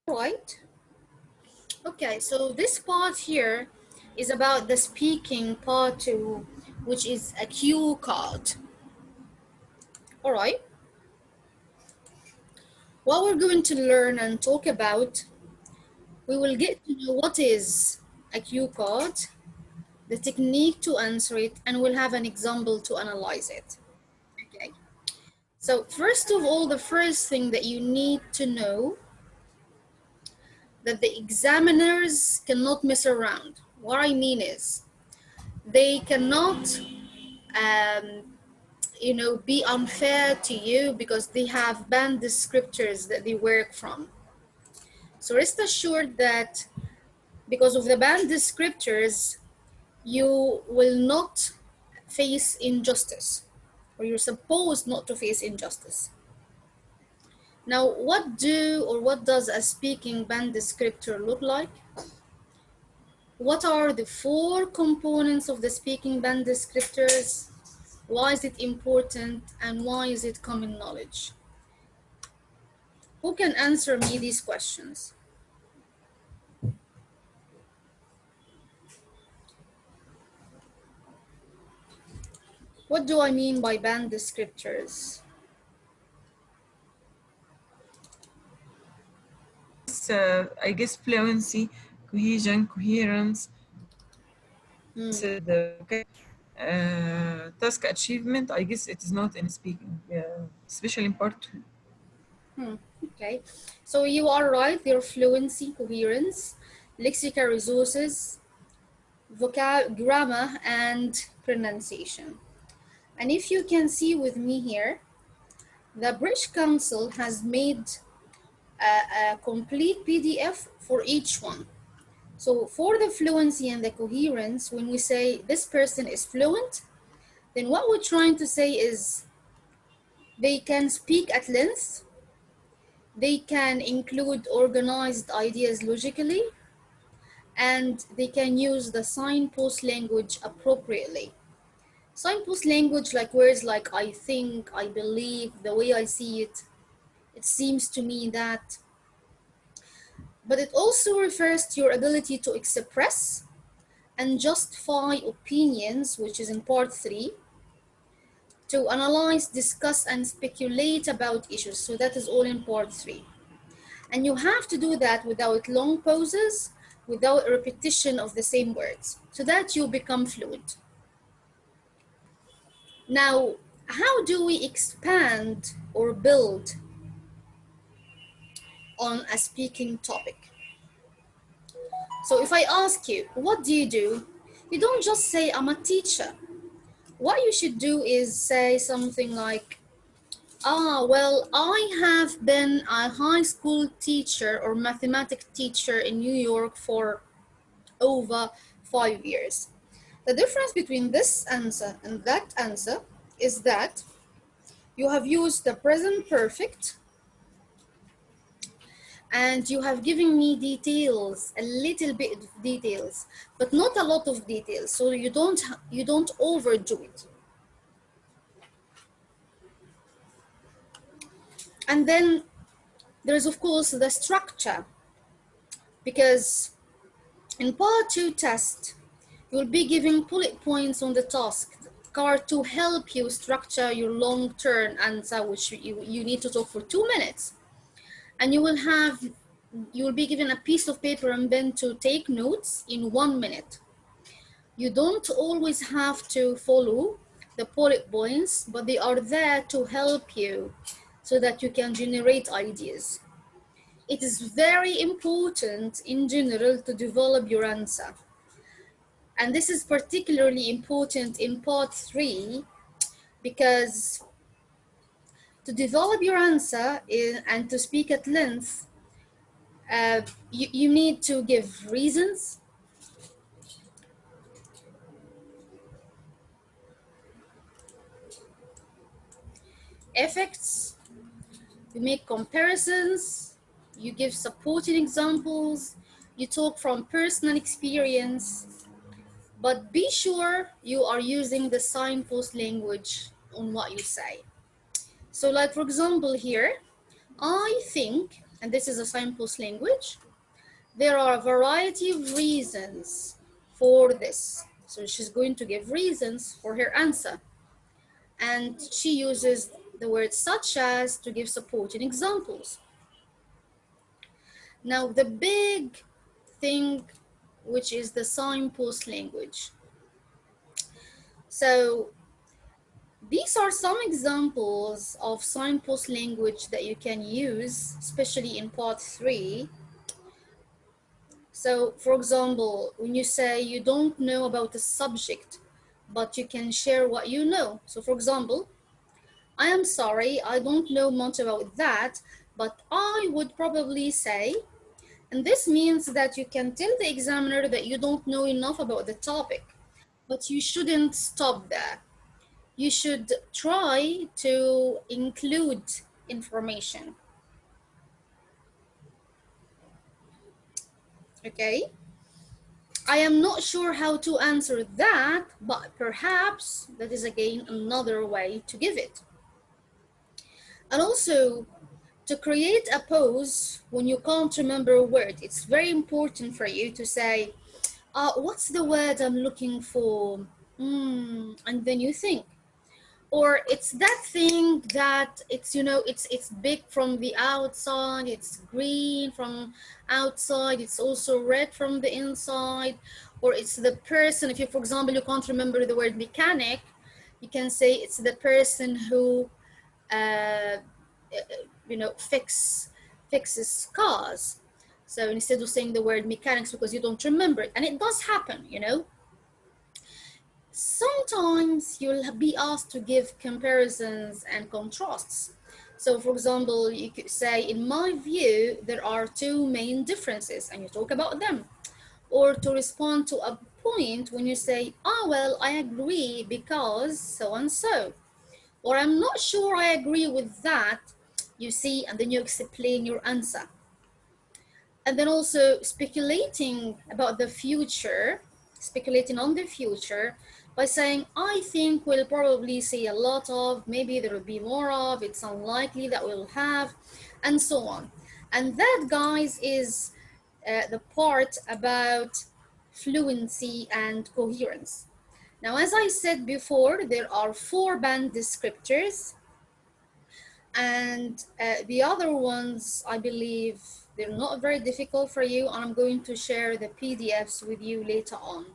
Right. Okay, so this part here is about the speaking part 2, which is a cue card. All right. What we're going to learn and talk about, we will get to know what is a cue card, the technique to answer it, and we'll have an example to analyze it. Okay. So first of all, the first thing that you need to know that the examiners cannot mess around. What I mean is they cannot be unfair to you because they have banned descriptors that they work from. So rest assured that because of the banned descriptors, you will not face injustice, or you're supposed not to face injustice. Now, what does a speaking band descriptor look like? What are the 4 components of the speaking band descriptors? Why is it important and why is it common knowledge? Who can answer me these questions? What do I mean by band descriptors? I guess fluency, cohesion, coherence, the task achievement. I guess it is not in speaking, especially in part 2. Okay, so you are right. Their fluency, coherence, lexical resources, grammar, and pronunciation. And if you can see with me here, the British Council has made a complete PDF for each one. So for the fluency and the coherence, when we say this person is fluent, then what we're trying to say is they can speak at length, they can include organized ideas logically, and they can use the signpost language appropriately. Signpost language like words like I think, I believe, the way I see it, it seems to me that. But it also refers to your ability to express and justify opinions, which is in part 3, to analyze, discuss, and speculate about issues. So that is all in part 3. And you have to do that without long pauses, without repetition of the same words, so that you become fluent. Now, how do we expand or build on a speaking topic? So if I ask you, what do? You don't just say, I'm a teacher. What you should do is say something like, well, I have been a high school teacher or mathematics teacher in New York for over 5 years. The difference between this answer and that answer is that you have used the present perfect and you have given me details, a little bit of details, but not a lot of details, so you don't overdo it. And then there's of course the structure, because in part 2 test you'll be giving bullet points on the task card to help you structure your long-term answer, which you need to talk for 2 minutes. And you will be given a piece of paper and pen to take notes in 1 minute. You don't always have to follow the bullet points, but they are there to help you so that you can generate ideas. It is very important in general to develop your answer. And this is particularly important in part 3 because to develop your answer and to speak at length, you need to give reasons, effects, you make comparisons, you give supporting examples, you talk from personal experience, but be sure you are using the signpost language on what you say. So like for example here, I think and this is a signpost language, there are a variety of reasons for this. So she's going to give reasons for her answer. And she uses the word such as to give supporting examples. Now, the big thing, which is the signpost language. So these are some examples of signpost language that you can use, especially in part 3. So, for example, when you say you don't know about a subject, but you can share what you know. So, for example, I am sorry, I don't know much about that, but I would probably say, and this means that you can tell the examiner that you don't know enough about the topic, but you shouldn't stop there. You should try to include information. Okay? I am not sure how to answer that, but perhaps that is again another way to give it. And also, to create a pause when you can't remember a word, it's very important for you to say, what's the word I'm looking for? And then you think. Or it's that thing that it's big from the outside, it's green from outside, it's also red from the inside. Or it's the person, if you, for example, you can't remember the word mechanic, you can say it's the person who uh, fixes cars. So instead of saying the word mechanics because you don't remember it, and it does happen. Sometimes you'll be asked to give comparisons and contrasts. So, for example, you could say, in my view, there are two main differences, and you talk about them. Or to respond to a point when you say, well, I agree because so and so. Or I'm not sure I agree with that, you see, and then you explain your answer. And then also speculating on the future by saying, I think we'll probably see a lot of, maybe there will be more of, it's unlikely that we'll have, and so on. And that, guys, is the part about fluency and coherence. Now, as I said before, there are 4 band descriptors, and the other ones, I believe, they're not very difficult for you, and I'm going to share the PDFs with you later on.